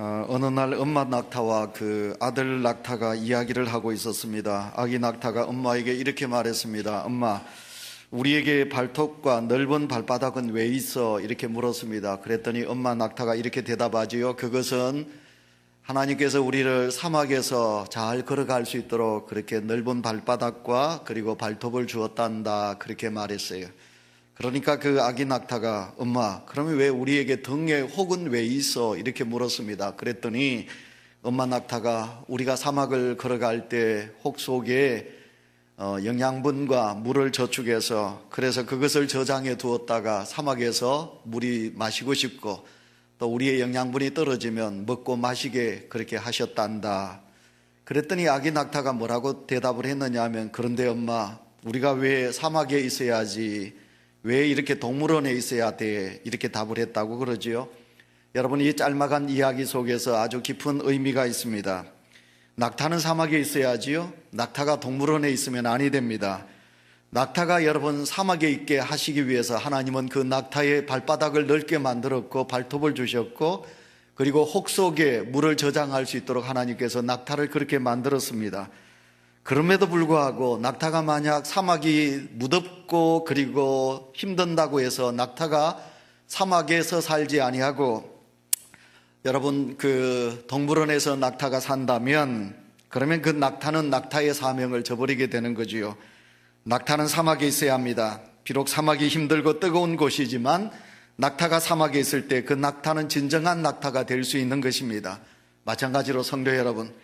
어느 날 엄마 낙타와 그 아들 낙타가 이야기를 하고 있었습니다. 아기 낙타가 엄마에게 이렇게 말했습니다. 엄마, 우리에게 발톱과 넓은 발바닥은 왜 있어? 이렇게 물었습니다. 그랬더니 엄마 낙타가 이렇게 대답하지요. 그것은 하나님께서 우리를 사막에서 잘 걸어갈 수 있도록 그렇게 넓은 발바닥과 그리고 발톱을 주었단다. 그렇게 말했어요. 그러니까 그 아기 낙타가 엄마, 그러면 왜 우리에게 등에 혹은 왜 있어? 이렇게 물었습니다. 그랬더니 엄마 낙타가 우리가 사막을 걸어갈 때 혹 속에 영양분과 물을 저축해서 그래서 그것을 저장해 두었다가 사막에서 물이 마시고 싶고 또 우리의 영양분이 떨어지면 먹고 마시게 그렇게 하셨단다. 그랬더니 아기 낙타가 뭐라고 대답을 했느냐 하면 그런데 엄마, 우리가 왜 사막에 있어야지 왜 이렇게 동물원에 있어야 돼? 이렇게 답을 했다고 그러지요. 여러분, 이 짤막한 이야기 속에서 아주 깊은 의미가 있습니다. 낙타는 사막에 있어야지요. 낙타가 동물원에 있으면 아니 됩니다. 낙타가 여러분 사막에 있게 하시기 위해서 하나님은 그 낙타의 발바닥을 넓게 만들었고 발톱을 주셨고 그리고 혹 속에 물을 저장할 수 있도록 하나님께서 낙타를 그렇게 만들었습니다. 그럼에도 불구하고 낙타가 만약 사막이 무덥고 그리고 힘든다고 해서 낙타가 사막에서 살지 아니하고 여러분 그 동물원에서 낙타가 산다면 그러면 그 낙타는 낙타의 사명을 저버리게 되는 거지요. 낙타는 사막에 있어야 합니다. 비록 사막이 힘들고 뜨거운 곳이지만 낙타가 사막에 있을 때 그 낙타는 진정한 낙타가 될 수 있는 것입니다. 마찬가지로 성도 여러분,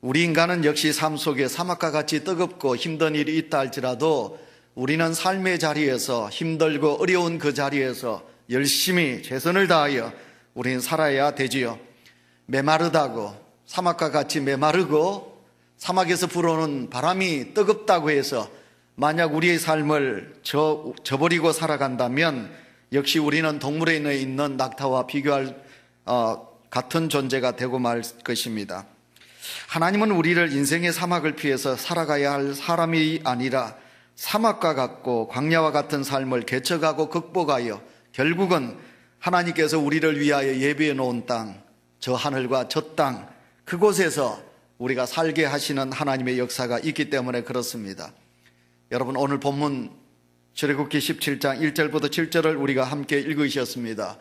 우리 인간은 역시 삶 속에 사막과 같이 뜨겁고 힘든 일이 있다 할지라도 우리는 삶의 자리에서 힘들고 어려운 그 자리에서 열심히 최선을 다하여 우리는 살아야 되지요. 메마르다고 사막과 같이 메마르고 사막에서 불어오는 바람이 뜨겁다고 해서 만약 우리의 삶을 저버리고 살아간다면 역시 우리는 동물원에 있는 낙타와 비교할 같은 존재가 되고 말 것입니다. 하나님은 우리를 인생의 사막을 피해서 살아가야 할 사람이 아니라 사막과 같고 광야와 같은 삶을 개척하고 극복하여 결국은 하나님께서 우리를 위하여 예비해 놓은 땅, 저 하늘과 저 땅, 그곳에서 우리가 살게 하시는 하나님의 역사가 있기 때문에 그렇습니다. 여러분, 오늘 본문 출애굽기 17장 1절부터 7절을 우리가 함께 읽으셨습니다.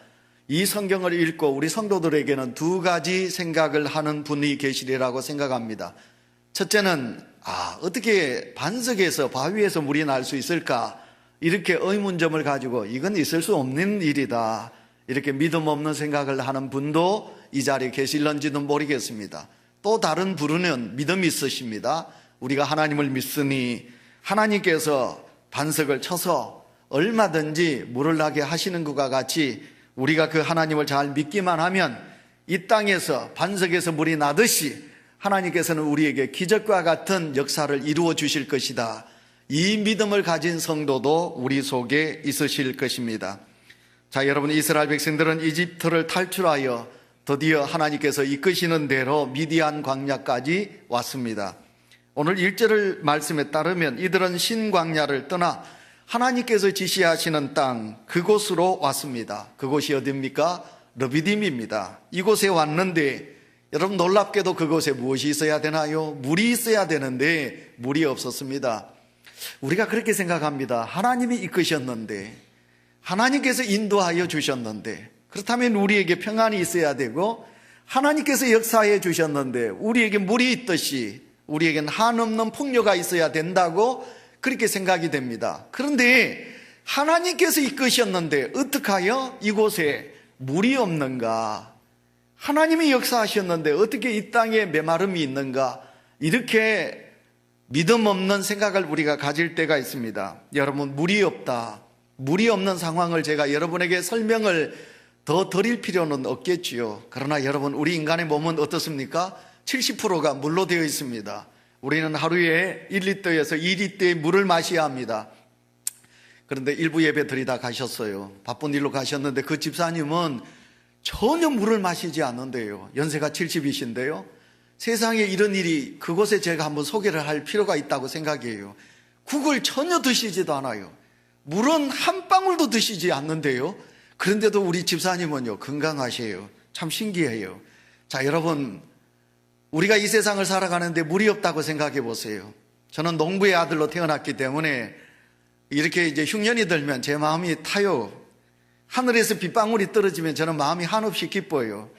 이 성경을 읽고 우리 성도들에게는 두 가지 생각을 하는 분이 계시리라고 생각합니다. 첫째는 어떻게 반석에서 바위에서 물이 날 수 있을까? 이렇게 의문점을 가지고 이건 있을 수 없는 일이다, 이렇게 믿음 없는 생각을 하는 분도 이 자리에 계실런지도 모르겠습니다. 또 다른 분은 믿음이 있으십니다. 우리가 하나님을 믿으니 하나님께서 반석을 쳐서 얼마든지 물을 나게 하시는 것과 같이 우리가 그 하나님을 잘 믿기만 하면 이 땅에서 반석에서 물이 나듯이 하나님께서는 우리에게 기적과 같은 역사를 이루어 주실 것이다. 이 믿음을 가진 성도도 우리 속에 있으실 것입니다. 자, 여러분, 이스라엘 백성들은 이집트를 탈출하여 드디어 하나님께서 이끄시는 대로 미디안 광야까지 왔습니다. 오늘 1절 말씀에 따르면 이들은 신광야를 떠나 하나님께서 지시하시는 땅 그곳으로 왔습니다. 그곳이 어디입니까? 르비딤입니다. 이곳에 왔는데 여러분, 놀랍게도 그곳에 무엇이 있어야 되나요? 물이 있어야 되는데 물이 없었습니다. 우리가 그렇게 생각합니다. 하나님이 이끄셨는데, 하나님께서 인도하여 주셨는데, 그렇다면 우리에게 평안이 있어야 되고 하나님께서 역사해 주셨는데 우리에게 물이 있듯이 우리에겐 한없는 풍요가 있어야 된다고 그렇게 생각이 됩니다. 그런데 하나님께서 이끄셨는데 어떡하여 이곳에 물이 없는가? 하나님이 역사하셨는데 어떻게 이 땅에 메마름이 있는가? 이렇게 믿음 없는 생각을 우리가 가질 때가 있습니다. 여러분, 물이 없다, 물이 없는 상황을 제가 여러분에게 설명을 더 드릴 필요는 없겠지요. 그러나 여러분, 우리 인간의 몸은 어떻습니까? 70%가 물로 되어 있습니다. 우리는 하루에 1리터에서 2리터의 물을 마셔야 합니다. 그런데 일부 예배 드리다 가셨어요. 바쁜 일로 가셨는데 그 집사님은 전혀 물을 마시지 않는데요. 연세가 70이신데요. 세상에 이런 일이, 그곳에 제가 한번 소개를 할 필요가 있다고 생각해요. 국을 전혀 드시지도 않아요. 물은 한 방울도 드시지 않는데요. 그런데도 우리 집사님은요, 건강하세요. 참 신기해요. 자, 여러분, 우리가 이 세상을 살아가는데 물이 없다고 생각해 보세요. 저는 농부의 아들로 태어났기 때문에 이렇게 이제 흉년이 들면 제 마음이 타요. 하늘에서 빗방울이 떨어지면 저는 마음이 한없이 기뻐요.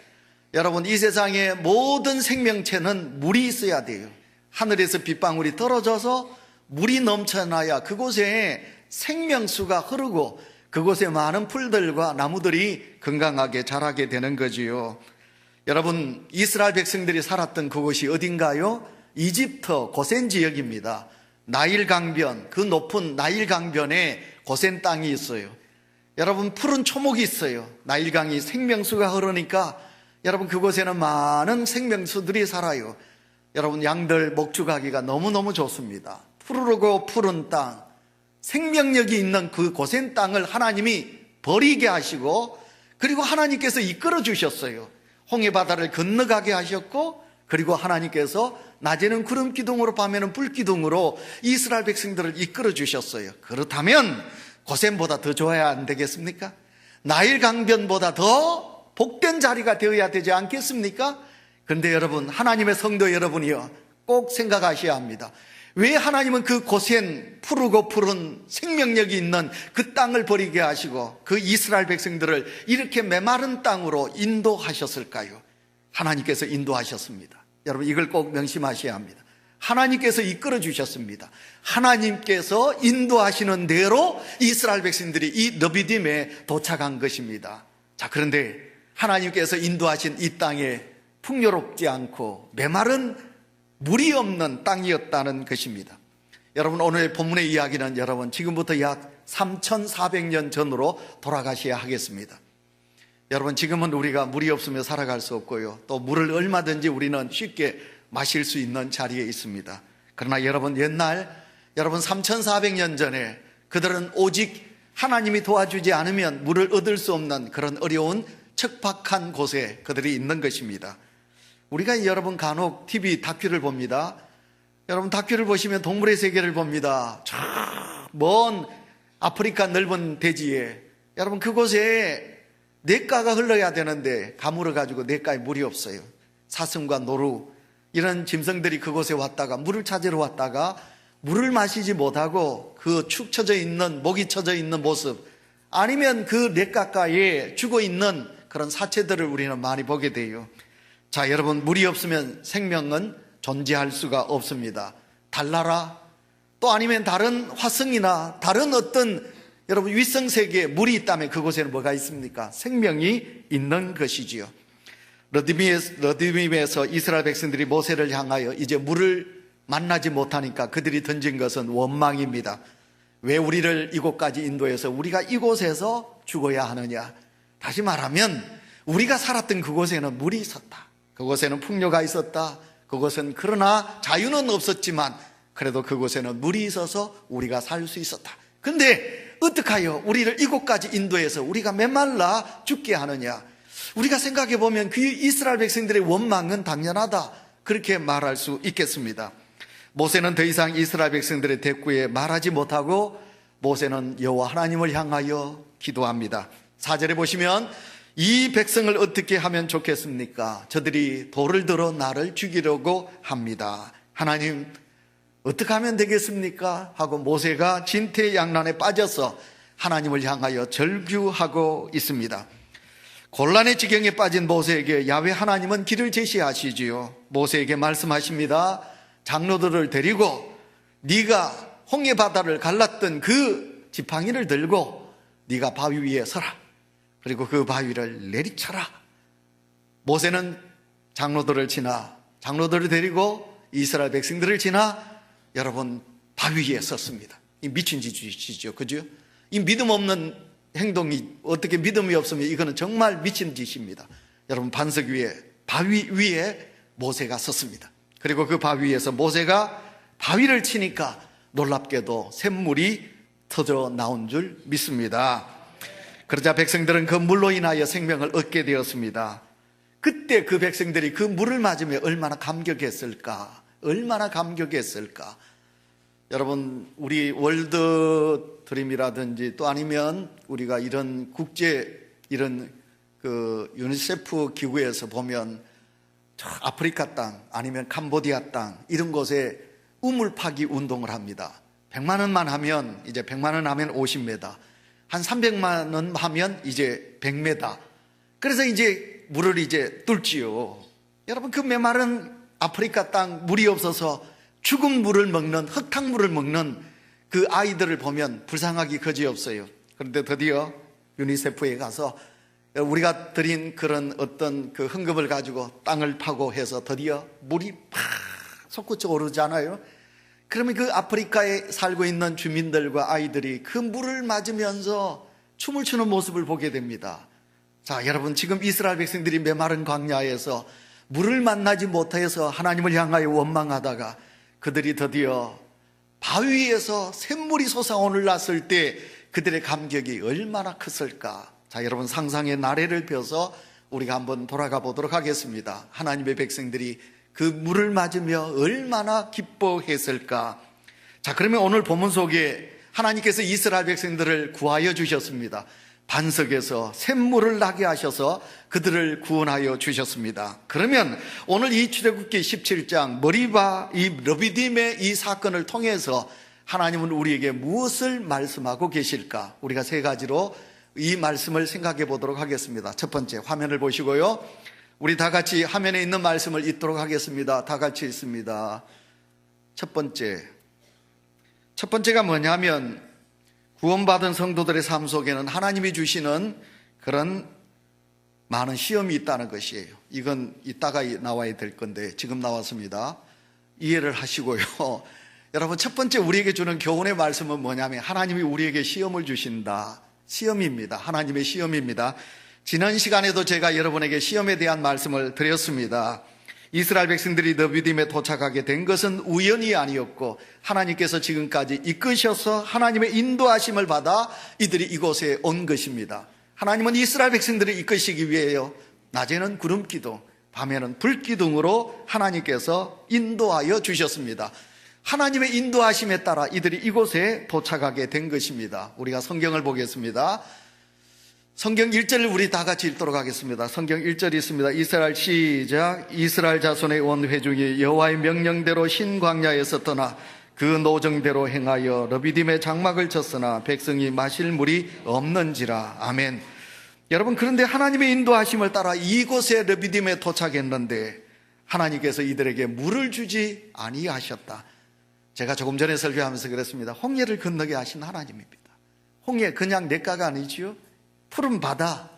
여러분, 이 세상의 모든 생명체는 물이 있어야 돼요. 하늘에서 빗방울이 떨어져서 물이 넘쳐나야 그곳에 생명수가 흐르고 그곳에 많은 풀들과 나무들이 건강하게 자라게 되는 거지요. 여러분, 이스라엘 백성들이 살았던 그곳이 어딘가요? 이집트 고센 지역입니다. 나일 강변, 그 높은 나일 강변에 고센 땅이 있어요. 여러분, 푸른 초목이 있어요. 나일강이 생명수가 흐르니까 여러분, 그곳에는 많은 생명수들이 살아요. 여러분, 양들 목축하기가 너무너무 좋습니다. 푸르고 푸른 땅, 생명력이 있는 그 고센 땅을 하나님이 버리게 하시고, 그리고 하나님께서 이끌어 주셨어요. 홍해바다를 건너가게 하셨고, 그리고 하나님께서 낮에는 구름 기둥으로 밤에는 불 기둥으로 이스라엘 백성들을 이끌어 주셨어요. 그렇다면 고센보다 더 좋아야 안 되겠습니까? 나일 강변보다 더 복된 자리가 되어야 되지 않겠습니까? 그런데 여러분, 하나님의 성도 여러분이요, 꼭 생각하셔야 합니다. 왜 하나님은 그 고센 푸르고 푸른 생명력이 있는 그 땅을 버리게 하시고 그 이스라엘 백성들을 이렇게 메마른 땅으로 인도하셨을까요? 하나님께서 인도하셨습니다. 여러분, 이걸 꼭 명심하셔야 합니다. 하나님께서 이끌어 주셨습니다. 하나님께서 인도하시는 대로 이스라엘 백성들이 이 너비딤에 도착한 것입니다. 자, 그런데 하나님께서 인도하신 이 땅에 풍요롭지 않고 메마른 물이 없는 땅이었다는 것입니다. 여러분, 오늘 본문의 이야기는 여러분 지금부터 약 3,400년 전으로 돌아가셔야 하겠습니다. 여러분, 지금은 우리가 물이 없으며 살아갈 수 없고요, 또 물을 얼마든지 우리는 쉽게 마실 수 있는 자리에 있습니다. 그러나 여러분, 옛날 여러분 3,400년 전에 그들은 오직 하나님이 도와주지 않으면 물을 얻을 수 없는 그런 어려운 척박한 곳에 그들이 있는 것입니다. 우리가 여러분 간혹 TV 다큐를 봅니다. 여러분, 다큐를 보시면 동물의 세계를 봅니다. 저 먼 아프리카 넓은 대지에 여러분, 그곳에 냇가가 흘러야 되는데 가물어 가지고 냇가에 물이 없어요. 사슴과 노루 이런 짐승들이 그곳에 왔다가 물을 찾으러 왔다가 물을 마시지 못하고 그 축 처져 있는, 목이 처져 있는 모습, 아니면 그 냇가가에 죽어 있는 그런 사체들을 우리는 많이 보게 돼요. 자, 여러분, 물이 없으면 생명은 존재할 수가 없습니다. 달나라, 또 아니면 다른 화성이나 다른 어떤 여러분 위성세계에 물이 있다면 그곳에는 뭐가 있습니까? 생명이 있는 것이지요. 르디밈에서 이스라엘 백성들이 모세를 향하여 이제 물을 만나지 못하니까 그들이 던진 것은 원망입니다. 왜 우리를 이곳까지 인도해서 우리가 이곳에서 죽어야 하느냐? 다시 말하면 우리가 살았던 그곳에는 물이 있었다. 그곳에는 풍요가 있었다. 그곳은 그러나 자유는 없었지만 그래도 그곳에는 물이 있어서 우리가 살 수 있었다. 근데 어떡하여 우리를 이곳까지 인도해서 우리가 메말라 죽게 하느냐? 우리가 생각해 보면 그 이스라엘 백성들의 원망은 당연하다, 그렇게 말할 수 있겠습니다. 모세는 더 이상 이스라엘 백성들의 대꾸에 말하지 못하고 모세는 여호와 하나님을 향하여 기도합니다. 4절에 보시면 이 백성을 어떻게 하면 좋겠습니까? 저들이 돌을 들어 나를 죽이려고 합니다. 하나님, 어떻게 하면 되겠습니까? 하고 모세가 진퇴양난에 빠져서 하나님을 향하여 절규하고 있습니다. 곤란의 지경에 빠진 모세에게 야훼 하나님은 길을 제시하시지요. 모세에게 말씀하십니다. 장로들을 데리고 네가 홍해 바다를 갈랐던 그 지팡이를 들고 네가 바위 위에 서라. 그리고 그 바위를 내리쳐라. 모세는 장로들을 데리고 이스라엘 백성들을 지나 여러분 바위 위에 섰습니다. 이 미친 짓이죠, 그죠? 이 믿음 없는 행동이 어떻게 믿음이 없으면 이거는 정말 미친 짓입니다. 여러분, 반석 위에, 바위 위에 모세가 섰습니다. 그리고 그 바위 위에서 모세가 바위를 치니까 놀랍게도 샘물이 터져 나온 줄 믿습니다. 그러자 백성들은 그 물로 인하여 생명을 얻게 되었습니다. 그때 그 백성들이 그 물을 맞으며 얼마나 감격했을까? 얼마나 감격했을까? 여러분, 우리 월드 드림이라든지 또 아니면 우리가 이런 국제 이런 그 유니세프 기구에서 보면 저 아프리카 땅 아니면 캄보디아 땅 이런 곳에 우물 파기 운동을 합니다. 100만 원만 하면 이제 100만 원 하면 50m, 한 300만 원 하면 이제 100m. 그래서 이제 물을 이제 뚫지요. 여러분, 그 메마른 아프리카 땅 물이 없어서 죽은 물을 먹는, 흙탕물을 먹는 그 아이들을 보면 불쌍하기 그지없어요. 그런데 드디어 유니세프에 가서 우리가 드린 그런 어떤 그 헌금을 가지고 땅을 파고 해서 드디어 물이 팍 솟구쳐 오르잖아요. 그러면 그 아프리카에 살고 있는 주민들과 아이들이 그 물을 맞으면서 춤을 추는 모습을 보게 됩니다. 자, 여러분, 지금 이스라엘 백성들이 메마른 광야에서 물을 만나지 못해서 하나님을 향하여 원망하다가 그들이 드디어 바위에서 샘물이 솟아올랐을 때 그들의 감격이 얼마나 컸을까. 자, 여러분, 상상의 나래를 펴서 우리가 한번 돌아가 보도록 하겠습니다. 하나님의 백성들이 그 물을 맞으며 얼마나 기뻐했을까. 자, 그러면 오늘 본문 속에 하나님께서 이스라엘 백성들을 구하여 주셨습니다. 반석에서 샘물을 나게 하셔서 그들을 구원하여 주셨습니다. 그러면 오늘 이 출애굽기 17장 머리바 이 르비딤의 이 사건을 통해서 하나님은 우리에게 무엇을 말씀하고 계실까? 우리가 세 가지로 이 말씀을 생각해 보도록 하겠습니다. 첫 번째, 화면을 보시고요, 우리 다 같이 화면에 있는 말씀을 읽도록 하겠습니다. 다 같이 읽습니다. 첫 번째가 뭐냐면, 구원받은 성도들의 삶 속에는 하나님이 주시는 그런 많은 시험이 있다는 것이에요. 이건 이따가 나와야 될 건데 지금 나왔습니다. 이해를 하시고요. 여러분, 첫 번째 우리에게 주는 교훈의 말씀은 뭐냐면, 하나님이 우리에게 시험을 주신다. 시험입니다. 하나님의 시험입니다. 지난 시간에도 제가 여러분에게 시험에 대한 말씀을 드렸습니다. 이스라엘 백성들이 르비딤에 도착하게 된 것은 우연이 아니었고 하나님께서 지금까지 이끄셔서 하나님의 인도하심을 받아 이들이 이곳에 온 것입니다. 하나님은 이스라엘 백성들을 이끄시기 위해요, 낮에는 구름기둥, 밤에는 불기둥으로 하나님께서 인도하여 주셨습니다. 하나님의 인도하심에 따라 이들이 이곳에 도착하게 된 것입니다. 우리가 성경을 보겠습니다. 성경 1절을 우리 다 같이 읽도록 하겠습니다. 성경 1절이 있습니다. 이스라엘 시작. 이스라엘 자손의 온 회중이 여호와의 명령대로 신 광야에서 떠나 그 노정대로 행하여 르비딤의 장막을 쳤으나 백성이 마실 물이 없는지라. 아멘. 여러분, 그런데 하나님의 인도하심을 따라 이곳에 르비딤에 도착했는데 하나님께서 이들에게 물을 주지 아니하셨다. 제가 조금 전에 설교하면서 그랬습니다. 홍해를 건너게 하신 하나님입니다. 홍해, 그냥 냇가가 아니지요. 푸른 바다.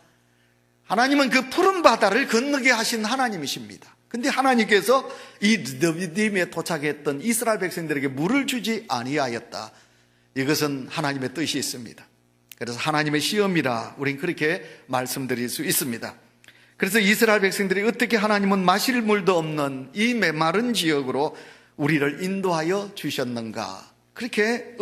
하나님은 그 푸른 바다를 건너게 하신 하나님이십니다. 근데 하나님께서 이 르비딤에 도착했던 이스라엘 백성들에게 물을 주지 아니하였다. 이것은 하나님의 뜻이 있습니다. 그래서 하나님의 시험이라 우린 그렇게 말씀드릴 수 있습니다. 그래서 이스라엘 백성들이 어떻게 하나님은 마실 물도 없는 이 메마른 지역으로 우리를 인도하여 주셨는가, 그렇게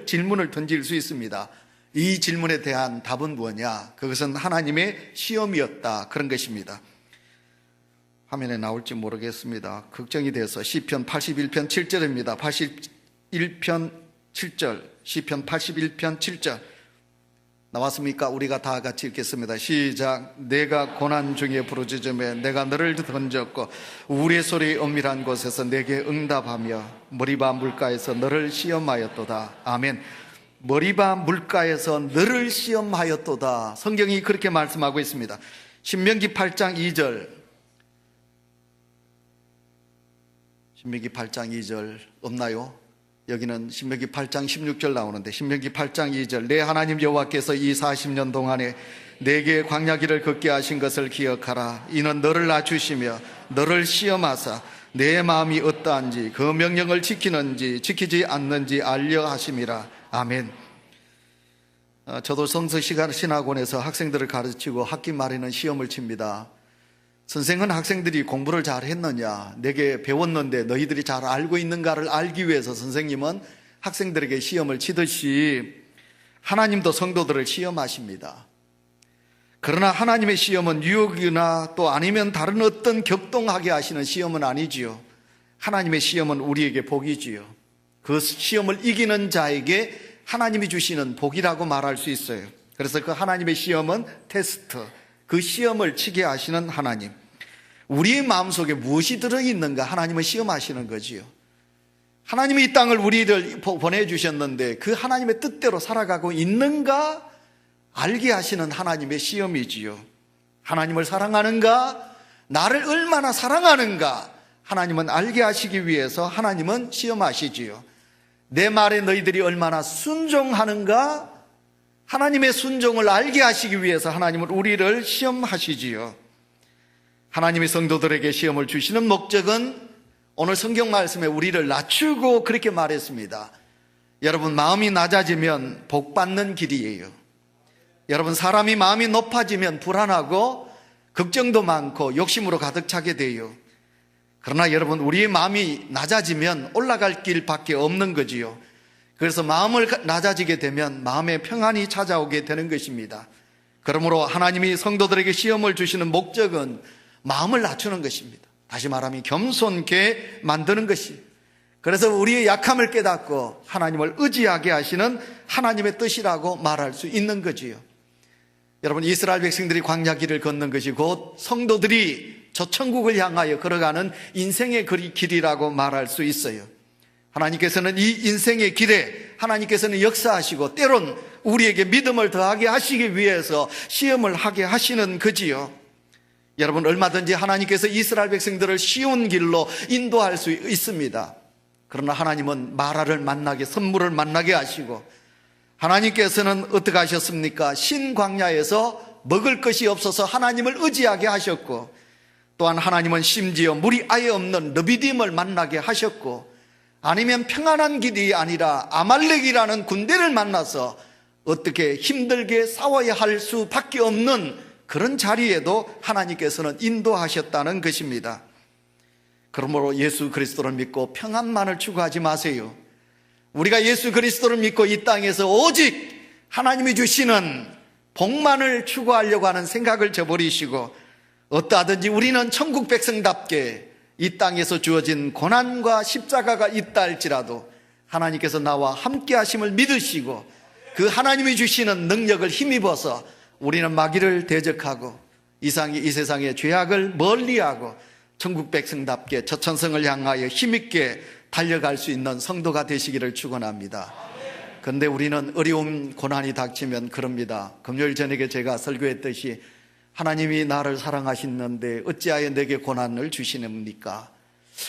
질문을 던질 수 있습니다. 이 질문에 대한 답은 뭐냐? 그것은 하나님의 시험이었다, 그런 것입니다. 화면에 나올지 모르겠습니다. 걱정이 돼서 시편 81편 7절입니다. 81편 7절, 시편 81편 7절 나왔습니까? 우리가 다 같이 읽겠습니다. 시작. 내가 고난 중에 부르짖음에 내가 너를 던졌고 우리의 소리 엄밀한 곳에서 내게 응답하며 머리바 물가에서 너를 시험하였도다. 아멘. 머리바 물가에서 너를 시험하였도다. 성경이 그렇게 말씀하고 있습니다. 신명기 8장 2절. 신명기 8장 2절 없나요? 여기는 신명기 8장 16절 나오는데, 신명기 8장 2절. 내 하나님 여호와께서 이 40년 동안에 내게 광야길을 걷게 하신 것을 기억하라. 이는 너를 낮추시며 너를 시험하사 내 마음이 어떠한지 그 명령을 지키는지 지키지 않는지 알려 하심이라. 아멘. 저도 성서신학원에서 학생들을 가르치고 학기 말에는 시험을 칩니다. 선생은 학생들이 공부를 잘 했느냐, 내게 배웠는데 너희들이 잘 알고 있는가를 알기 위해서 선생님은 학생들에게 시험을 치듯이 하나님도 성도들을 시험하십니다. 그러나 하나님의 시험은 유혹이나 또 아니면 다른 어떤 격동하게 하시는 시험은 아니지요. 하나님의 시험은 우리에게 복이지요. 그 시험을 이기는 자에게 하나님이 주시는 복이라고 말할 수 있어요. 그래서 그 하나님의 시험은 테스트, 그 시험을 치게 하시는 하나님. 우리의 마음속에 무엇이 들어있는가 하나님은 시험하시는 거지요. 하나님이 이 땅을 우리를 보내주셨는데 그 하나님의 뜻대로 살아가고 있는가 알게 하시는 하나님의 시험이지요. 하나님을 사랑하는가, 나를 얼마나 사랑하는가 하나님은 알게 하시기 위해서 하나님은 시험하시지요. 내 말에 너희들이 얼마나 순종하는가, 하나님의 순종을 알게 하시기 위해서 하나님은 우리를 시험하시지요. 하나님이 성도들에게 시험을 주시는 목적은 오늘 성경 말씀에 우리를 낮추고 그렇게 말했습니다. 여러분, 마음이 낮아지면 복 받는 길이에요. 여러분, 사람이 마음이 높아지면 불안하고 걱정도 많고 욕심으로 가득 차게 돼요. 그러나 여러분, 우리의 마음이 낮아지면 올라갈 길밖에 없는 거지요. 그래서 마음을 낮아지게 되면 마음의 평안이 찾아오게 되는 것입니다. 그러므로 하나님이 성도들에게 시험을 주시는 목적은 마음을 낮추는 것입니다. 다시 말하면 겸손케 만드는 것이. 그래서 우리의 약함을 깨닫고 하나님을 의지하게 하시는 하나님의 뜻이라고 말할 수 있는 거지요. 여러분, 이스라엘 백성들이 광야 길을 걷는 것이 곧 성도들이 저 천국을 향하여 걸어가는 인생의 길이라고 말할 수 있어요. 하나님께서는 이 인생의 길에 하나님께서는 역사하시고 때론 우리에게 믿음을 더하게 하시기 위해서 시험을 하게 하시는 거지요. 여러분, 얼마든지 하나님께서 이스라엘 백성들을 쉬운 길로 인도할 수 있습니다. 그러나 하나님은 마라를 만나게, 선물을 만나게 하시고, 하나님께서는 어떻게 하셨습니까? 신광야에서 먹을 것이 없어서 하나님을 의지하게 하셨고, 또한 하나님은 심지어 물이 아예 없는 르비딤을 만나게 하셨고, 아니면 평안한 길이 아니라 아말렉이라는 군대를 만나서 어떻게 힘들게 싸워야 할 수밖에 없는 그런 자리에도 하나님께서는 인도하셨다는 것입니다. 그러므로 예수 그리스도를 믿고 평안만을 추구하지 마세요. 우리가 예수 그리스도를 믿고 이 땅에서 오직 하나님이 주시는 복만을 추구하려고 하는 생각을 저버리시고, 어떠하든지 우리는 천국 백성답게 이 땅에서 주어진 고난과 십자가가 있다 할지라도 하나님께서 나와 함께 하심을 믿으시고 그 하나님이 주시는 능력을 힘입어서 우리는 마귀를 대적하고 이 세상의 죄악을 멀리하고 천국 백성답게 저천성을 향하여 힘있게 달려갈 수 있는 성도가 되시기를 축원합니다. 그런데 우리는 어려운 고난이 닥치면 그럽니다. 금요일 저녁에 제가 설교했듯이 하나님이 나를 사랑하시는데 어찌하여 내게 고난을 주시렵니까?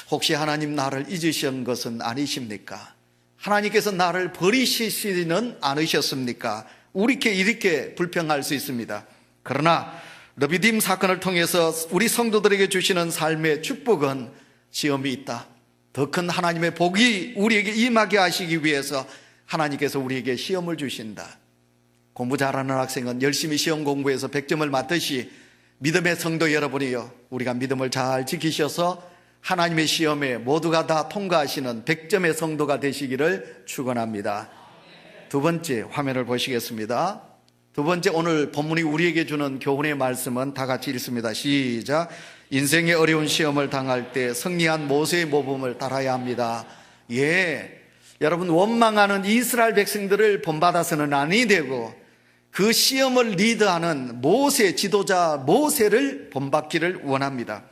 혹시 하나님 나를 잊으신 것은 아니십니까? 하나님께서 나를 버리시지는 않으셨습니까? 이렇게 불평할 수 있습니다. 그러나 르비딤 사건을 통해서 우리 성도들에게 주시는 삶의 축복은 시험이 있다. 더 큰 하나님의 복이 우리에게 임하게 하시기 위해서 하나님께서 우리에게 시험을 주신다. 공부 잘하는 학생은 열심히 시험 공부해서 100점을 맞듯이 믿음의 성도 여러분이요, 우리가 믿음을 잘 지키셔서 하나님의 시험에 모두가 다 통과하시는 100점의 성도가 되시기를 축원합니다. 두 번째 화면을 보시겠습니다. 두 번째, 오늘 본문이 우리에게 주는 교훈의 말씀은 다 같이 읽습니다. 시작. 인생의 어려운 시험을 당할 때 승리한 모세의 모범을 따라야 합니다. 여러분, 원망하는 이스라엘 백성들을 본받아서는 아니 되고 그 시험을 리드하는 모세, 지도자 모세를 본받기를 원합니다.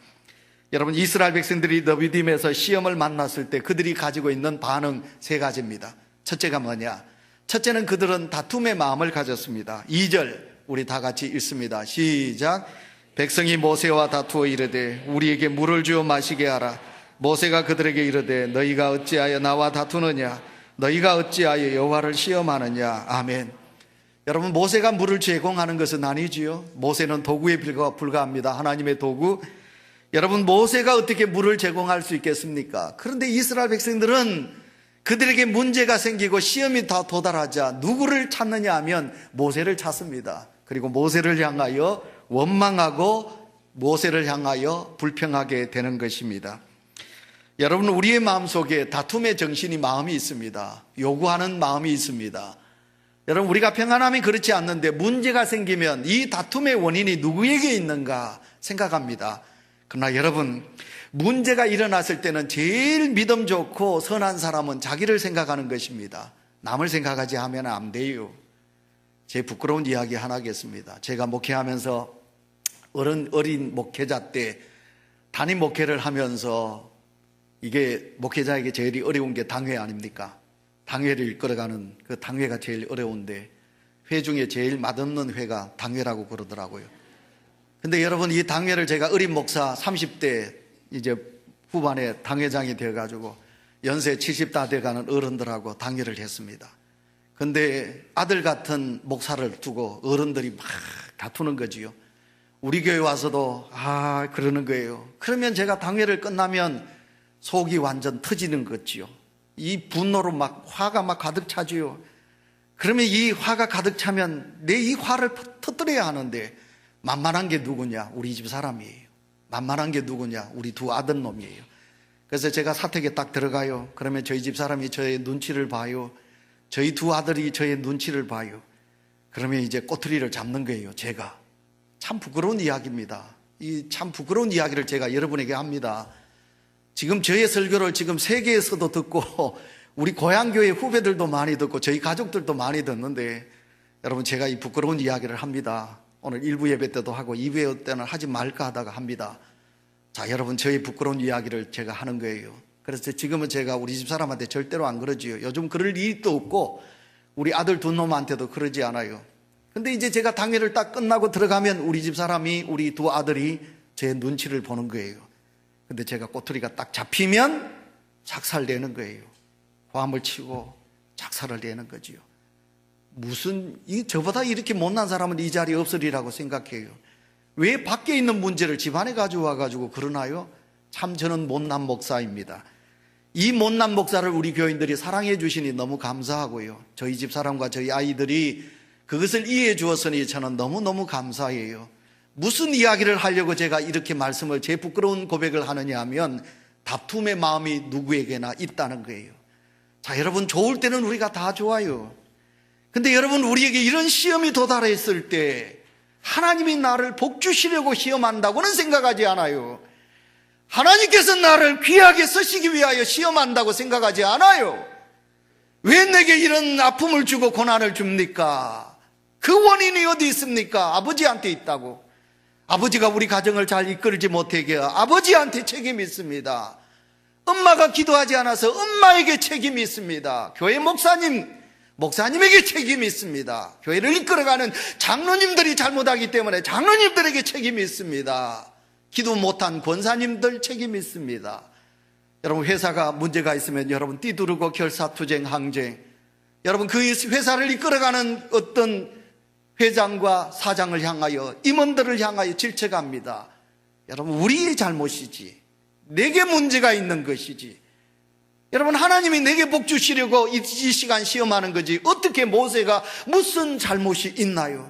여러분, 이스라엘 백성들이 르비딤에서 시험을 만났을 때 그들이 가지고 있는 반응 세 가지입니다. 첫째가 뭐냐? 첫째는 그들은 다툼의 마음을 가졌습니다. 2절 우리 다 같이 읽습니다. 시작. 백성이 모세와 다투어 이르되 우리에게 물을 주어 마시게 하라. 모세가 그들에게 이르되 너희가 어찌하여 나와 다투느냐? 너희가 어찌하여 여호와를 시험하느냐? 아멘. 여러분, 모세가 물을 제공하는 것은 아니지요. 모세는 도구에 불과합니다. 하나님의 도구. 여러분, 모세가 어떻게 물을 제공할 수 있겠습니까? 그런데 이스라엘 백성들은 그들에게 문제가 생기고 시험이 다 도달하자 누구를 찾느냐 하면 모세를 찾습니다. 그리고 모세를 향하여 원망하고 모세를 향하여 불평하게 되는 것입니다. 여러분, 우리의 마음속에 다툼의 정신이 마음이 있습니다. 요구하는 마음이 있습니다. 여러분, 우리가 평안함이 그렇지 않는데 문제가 생기면 이 다툼의 원인이 누구에게 있는가 생각합니다. 그러나 여러분, 문제가 일어났을 때는 제일 믿음 좋고 선한 사람은 자기를 생각하는 것입니다. 남을 생각하지 하면 안 돼요. 제 부끄러운 이야기 하나 하겠습니다. 제가 목회하면서 어린 목회자 때 단임 목회를 하면서 이게 목회자에게 제일 어려운 게 당회 아닙니까? 당회를 이끌어가는 그 당회가 제일 어려운데 회 중에 제일 맛없는 회가 당회라고 그러더라고요. 근데 여러분, 이 당회를 제가 어린 목사 30대 이제 후반에 당회장이 되어가지고 연세 70 다 돼가는 어른들하고 당회를 했습니다. 근데 아들 같은 목사를 두고 어른들이 막 다투는 거지요. 우리 교회 와서도 그러는 거예요. 그러면 제가 당회를 끝나면 속이 완전 터지는 거지요. 이 분노로 막 화가 막 가득 차지요. 그러면 이 화가 가득 차면 내 이 화를 터뜨려야 하는데 만만한 게 누구냐? 우리 집 사람이에요. 만만한 게 누구냐? 우리 두 아들 놈이에요. 그래서 제가 사택에 딱 들어가요. 그러면 저희 집 사람이 저의 눈치를 봐요. 저희 두 아들이 저의 눈치를 봐요. 그러면 이제 꼬투리를 잡는 거예요. 제가. 참 부끄러운 이야기입니다. 이 참 부끄러운 이야기를 제가 여러분에게 합니다. 지금 저의 설교를 지금 세계에서도 듣고 우리 고향교회 후배들도 많이 듣고 저희 가족들도 많이 듣는데 여러분, 제가 이 부끄러운 이야기를 합니다. 오늘 1부 예배 때도 하고 2부 예배 때는 하지 말까 하다가 합니다. 자, 여러분, 저의 부끄러운 이야기를 제가 하는 거예요. 그래서 지금은 제가 우리 집 사람한테 절대로 안 그러지요. 요즘 그럴 일도 없고 우리 아들 두 놈한테도 그러지 않아요. 근데 이제 제가 당회를 딱 끝나고 들어가면 우리 집 사람이, 우리 두 아들이 제 눈치를 보는 거예요. 근데 제가 꼬투리가 딱 잡히면 작살 내는 거예요. 화음을 치고 작살을 내는 거지요. 저보다 이렇게 못난 사람은 이 자리에 없으리라고 생각해요. 왜 밖에 있는 문제를 집안에 가져와가지고 그러나요? 참 저는 못난 목사입니다. 이 못난 목사를 우리 교인들이 사랑해 주시니 너무 감사하고요. 저희 집 사람과 저희 아이들이 그것을 이해해 주었으니 저는 너무너무 감사해요. 무슨 이야기를 하려고 제가 이렇게 말씀을, 제 부끄러운 고백을 하느냐 하면 다툼의 마음이 누구에게나 있다는 거예요. 자, 여러분, 좋을 때는 우리가 다 좋아요. 근데 여러분, 우리에게 이런 시험이 도달했을 때 하나님이 나를 복주시려고 시험한다고는 생각하지 않아요. 하나님께서 나를 귀하게 쓰시기 위하여 시험한다고 생각하지 않아요. 왜 내게 이런 아픔을 주고 고난을 줍니까? 그 원인이 어디 있습니까? 아버지한테 있다고. 아버지가 우리 가정을 잘 이끌지 못하게 아버지한테 책임이 있습니다. 엄마가 기도하지 않아서 엄마에게 책임이 있습니다. 교회 목사님에게 책임이 있습니다. 교회를 이끌어가는 장로님들이 잘못하기 때문에 장로님들에게 책임이 있습니다. 기도 못한 권사님들 책임이 있습니다. 여러분, 회사가 문제가 있으면 여러분 띠두르고 결사투쟁 항쟁, 여러분 그 회사를 이끌어가는 어떤 회장과 사장을 향하여, 임원들을 향하여 질책합니다. 여러분, 우리의 잘못이지, 내게 문제가 있는 것이지. 여러분, 하나님이 내게 복 주시려고 이 시간 시험하는 거지 어떻게 모세가 무슨 잘못이 있나요?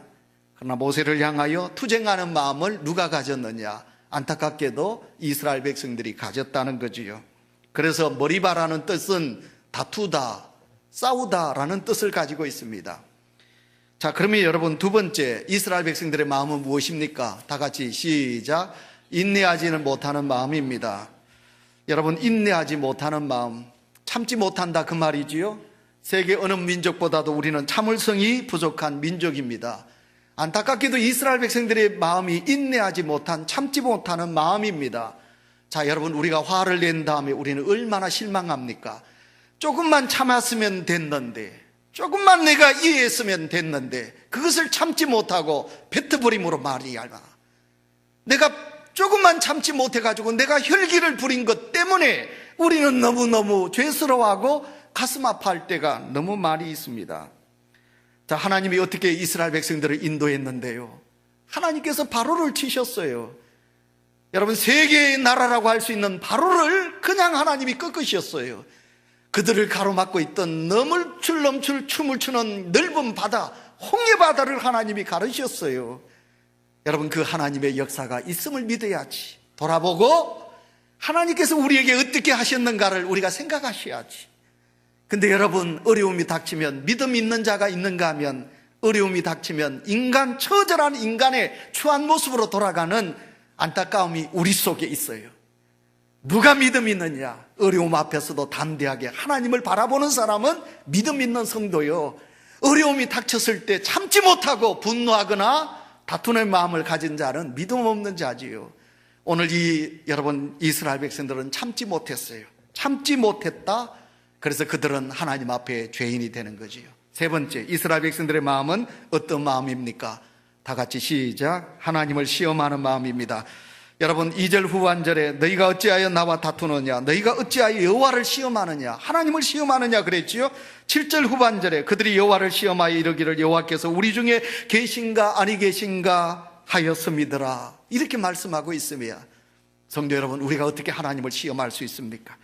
그러나 모세를 향하여 투쟁하는 마음을 누가 가졌느냐? 안타깝게도 이스라엘 백성들이 가졌다는 거지요. 그래서 머리바라는 뜻은 다투다, 싸우다라는 뜻을 가지고 있습니다. 자, 그러면 여러분, 두 번째, 이스라엘 백성들의 마음은 무엇입니까? 다 같이 시작. 인내하지는 못하는 마음입니다. 여러분, 인내하지 못하는 마음, 참지 못한다 그 말이지요. 세계 어느 민족보다도 우리는 참을성이 부족한 민족입니다. 안타깝게도 이스라엘 백성들의 마음이 인내하지 못한, 참지 못하는 마음입니다. 자, 여러분, 우리가 화를 낸 다음에 우리는 얼마나 실망합니까? 조금만 참았으면 됐는데, 조금만 내가 이해했으면 됐는데 그것을 참지 못하고 뱉어버림으로 말이야. 내가 조금만 참지 못해가지고 내가 혈기를 부린 것 때문에 우리는 너무너무 죄스러워하고 가슴 아파할 때가 너무 많이 있습니다. 자, 하나님이 어떻게 이스라엘 백성들을 인도했는데요? 하나님께서 바로를 치셨어요. 여러분, 세계의 나라라고 할 수 있는 바로를 그냥 하나님이 꺾으셨어요. 그들을 가로막고 있던 넘칠 춤을 추는 넓은 바다, 홍해바다를 하나님이 가르셨어요. 여러분, 그 하나님의 역사가 있음을 믿어야지. 돌아보고 하나님께서 우리에게 어떻게 하셨는가를 우리가 생각하셔야지. 근데 여러분, 어려움이 닥치면, 믿음 있는 자가 있는가 하면 어려움이 닥치면 처절한 인간의 추한 모습으로 돌아가는 안타까움이 우리 속에 있어요. 누가 믿음 있느냐? 어려움 앞에서도 담대하게 하나님을 바라보는 사람은 믿음 있는 성도요. 어려움이 닥쳤을 때 참지 못하고 분노하거나 다투는 마음을 가진 자는 믿음 없는 자지요. 오늘 여러분 이스라엘 백성들은 참지 못했어요. 참지 못했다. 그래서 그들은 하나님 앞에 죄인이 되는 거지요. 세 번째, 이스라엘 백성들의 마음은 어떤 마음입니까? 다 같이 시작. 하나님을 시험하는 마음입니다. 여러분 2절 후반절에 너희가 어찌하여 나와 다투느냐, 너희가 어찌하여 여호와를 시험하느냐, 하나님을 시험하느냐 그랬지요. 7절 후반절에 그들이 여호와를 시험하여 이르기를 여호와께서 우리 중에 계신가 아니 계신가 하였음이더라, 이렇게 말씀하고 있으며, 성도 여러분, 우리가 어떻게 하나님을 시험할 수 있습니까?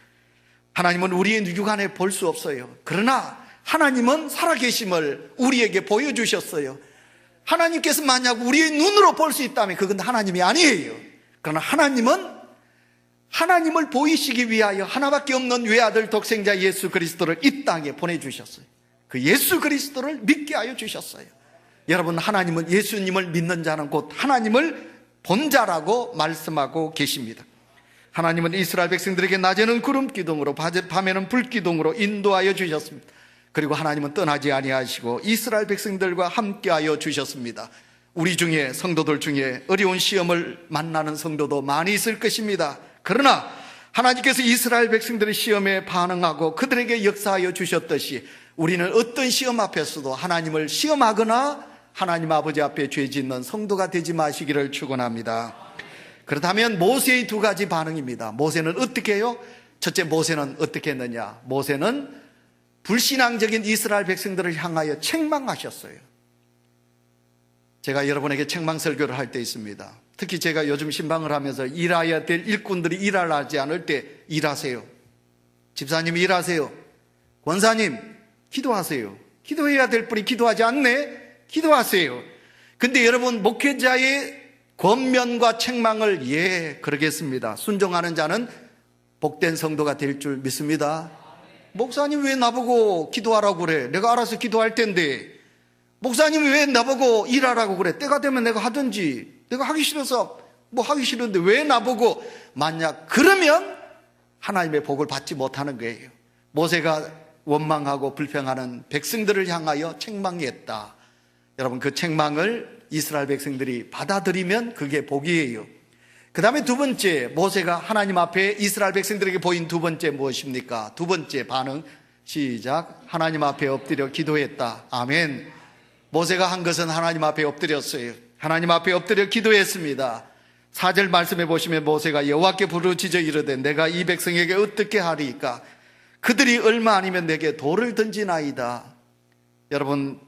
하나님은 우리의 육안에 볼 수 없어요. 그러나 하나님은 살아계심을 우리에게 보여주셨어요. 하나님께서 만약 우리의 눈으로 볼 수 있다면 그건 하나님이 아니에요. 그러나 하나님은 하나님을 보이시기 위하여 하나밖에 없는 외아들 독생자 예수 그리스도를 이 땅에 보내주셨어요. 그 예수 그리스도를 믿게 하여 주셨어요. 여러분, 하나님은 예수님을 믿는 자는 곧 하나님을 본 자라고 말씀하고 계십니다. 하나님은 이스라엘 백성들에게 낮에는 구름 기둥으로 밤에는 불 기둥으로 인도하여 주셨습니다. 그리고 하나님은 떠나지 아니하시고 이스라엘 백성들과 함께하여 주셨습니다. 우리 중에, 성도들 중에 어려운 시험을 만나는 성도도 많이 있을 것입니다. 그러나 하나님께서 이스라엘 백성들의 시험에 반응하고 그들에게 역사하여 주셨듯이 우리는 어떤 시험 앞에서도 하나님을 시험하거나 하나님 아버지 앞에 죄 짓는 성도가 되지 마시기를 축원합니다. 그렇다면 모세의 두 가지 반응입니다. 모세는 어떻게 해요? 첫째, 모세는 어떻게 했느냐? 모세는 불신앙적인 이스라엘 백성들을 향하여 책망하셨어요. 제가 여러분에게 책망 설교를 할 때 있습니다. 특히 제가 요즘 신방을 하면서 일해야 될 일꾼들이 일을 하지 않을 때 일하세요. 집사님 일하세요. 권사님 기도하세요. 기도해야 될 분이 기도하지 않네? 기도하세요. 근데 여러분, 목회자의 권면과 책망을 그러겠습니다, 순종하는 자는 복된 성도가 될 줄 믿습니다. 목사님 왜 나보고 기도하라고 그래? 내가 알아서 기도할 텐데. 목사님이 왜 나보고 일하라고 그래? 때가 되면 내가 하든지. 내가 하기 싫어서 하기 싫은데 왜 나보고. 만약 그러면 하나님의 복을 받지 못하는 거예요. 모세가 원망하고 불평하는 백성들을 향하여 책망했다. 여러분, 그 책망을 이스라엘 백성들이 받아들이면 그게 복이에요. 그 다음에 두 번째, 모세가 하나님 앞에 이스라엘 백성들에게 보인 두 번째 무엇입니까? 두 번째 반응, 시작. 하나님 앞에 엎드려 기도했다. 아멘. 모세가 한 것은 하나님 앞에 엎드렸어요. 하나님 앞에 엎드려 기도했습니다. 4절 말씀해 보시면 모세가 여호와께 부르짖어 이르되 내가 이 백성에게 어떻게 하리이까? 그들이 얼마 아니면 내게 돌을 던지나이다. 여러분,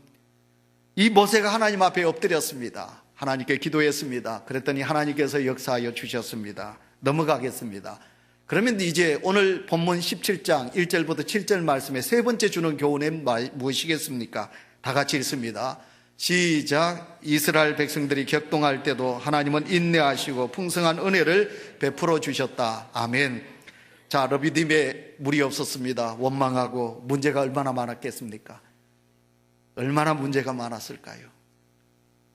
이 모세가 하나님 앞에 엎드렸습니다. 하나님께 기도했습니다. 그랬더니 하나님께서 역사하여 주셨습니다. 넘어가겠습니다. 그러면 이제 오늘 본문 17장 1절부터 7절 말씀에 세 번째 주는 교훈은 무엇이겠습니까? 다 같이 읽습니다. 시작. 이스라엘 백성들이 격동할 때도 하나님은 인내하시고 풍성한 은혜를 베풀어 주셨다. 아멘. 자, 르비딤에 물이 없었습니다. 원망하고 문제가 얼마나 많았겠습니까? 얼마나 문제가 많았을까요?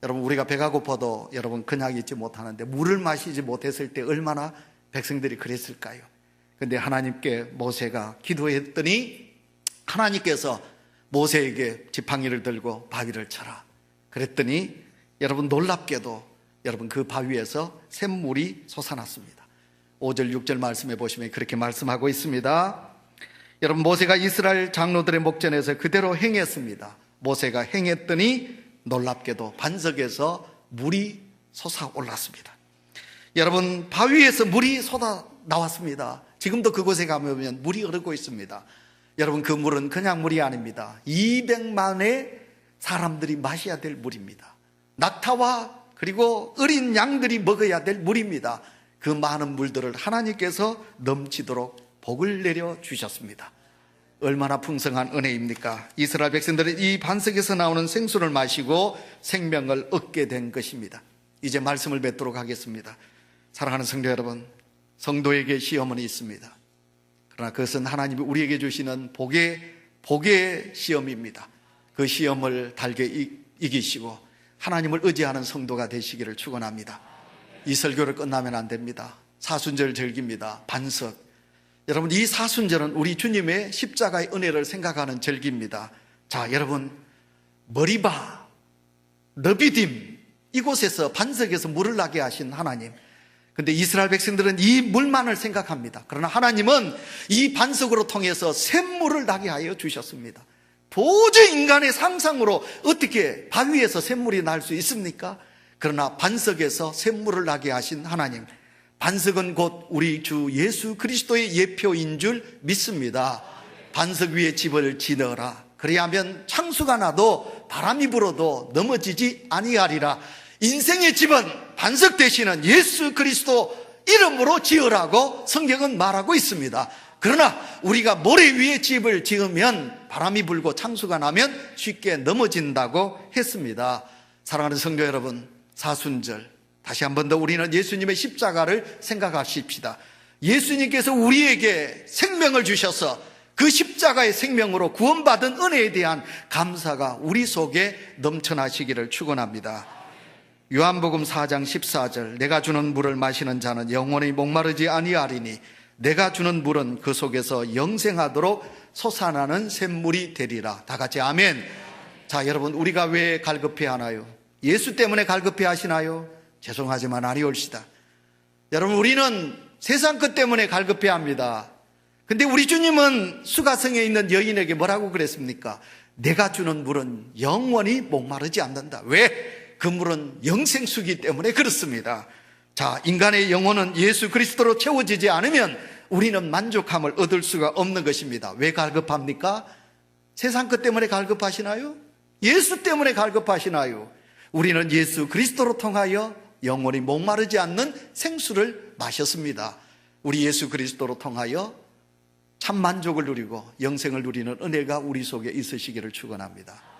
여러분, 우리가 배가 고파도 여러분 그냥 있지 못하는데 물을 마시지 못했을 때 얼마나 백성들이 그랬을까요? 근데 하나님께 모세가 기도했더니 하나님께서 모세에게 지팡이를 들고 바위를 쳐라. 그랬더니 여러분, 놀랍게도 여러분 그 바위에서 샘물이 솟아났습니다. 5절 6절 말씀해 보시면 그렇게 말씀하고 있습니다. 여러분, 모세가 이스라엘 장로들의 목전에서 그대로 행했습니다. 모세가 행했더니 놀랍게도 반석에서 물이 솟아올랐습니다. 여러분, 바위에서 물이 쏟아 나왔습니다. 지금도 그곳에 가면 물이 흐르고 있습니다. 여러분, 그 물은 그냥 물이 아닙니다. 200만의 사람들이 마셔야 될 물입니다. 낙타와 그리고 어린 양들이 먹어야 될 물입니다. 그 많은 물들을 하나님께서 넘치도록 복을 내려 주셨습니다. 얼마나 풍성한 은혜입니까? 이스라엘 백성들은 이 반석에서 나오는 생수를 마시고 생명을 얻게 된 것입니다. 이제 말씀을 맺도록 하겠습니다. 사랑하는 성도 여러분, 성도에게 시험은 있습니다. 그러나 그것은 하나님이 우리에게 주시는 복의 시험입니다. 그 시험을 달게 이기시고 하나님을 의지하는 성도가 되시기를 축원합니다. 이 설교를 끝나면 안 됩니다. 사순절 절기입니다. 반석. 여러분, 이 사순절은 우리 주님의 십자가의 은혜를 생각하는 절기입니다. 자, 여러분, 머리바, 르비딤, 이곳에서 반석에서 물을 나게 하신 하나님, 근데 이스라엘 백성들은 이 물만을 생각합니다. 그러나 하나님은 이 반석으로 통해서 샘물을 나게 하여 주셨습니다. 도저히 인간의 상상으로 어떻게 바위에서 샘물이 날 수 있습니까? 그러나 반석에서 샘물을 나게 하신 하나님, 반석은 곧 우리 주 예수 그리스도의 예표인 줄 믿습니다. 반석 위에 집을 지으라. 그리하면 창수가 나도 바람이 불어도 넘어지지 아니하리라. 인생의 집은 반석 되시는 예수 그리스도 이름으로 지으라고 성경은 말하고 있습니다. 그러나 우리가 모래 위에 집을 지으면 바람이 불고 창수가 나면 쉽게 넘어진다고 했습니다. 사랑하는 성도 여러분, 사순절 다시 한 번 더 우리는 예수님의 십자가를 생각하십시다. 예수님께서 우리에게 생명을 주셔서 그 십자가의 생명으로 구원받은 은혜에 대한 감사가 우리 속에 넘쳐나시기를 축원합니다. 요한복음 4장 14절, 내가 주는 물을 마시는 자는 영원히 목마르지 아니하리니 내가 주는 물은 그 속에서 영생하도록 솟아나는 샘물이 되리라. 다 같이 아멘. 자, 여러분, 우리가 왜 갈급해 하나요? 예수 때문에 갈급해 하시나요? 죄송하지만 아니올시다. 여러분, 우리는 세상 것 때문에 갈급해 합니다. 근데 우리 주님은 수가성에 있는 여인에게 뭐라고 그랬습니까? 내가 주는 물은 영원히 목마르지 않는다. 왜? 그 물은 영생수기 때문에 그렇습니다. 자, 인간의 영혼은 예수 그리스도로 채워지지 않으면 우리는 만족함을 얻을 수가 없는 것입니다. 왜 갈급합니까? 세상 것 때문에 갈급하시나요? 예수 때문에 갈급하시나요? 우리는 예수 그리스도로 통하여 영원히 목마르지 않는 생수를 마셨습니다. 우리 예수 그리스도로 통하여 참 만족을 누리고 영생을 누리는 은혜가 우리 속에 있으시기를 축원합니다.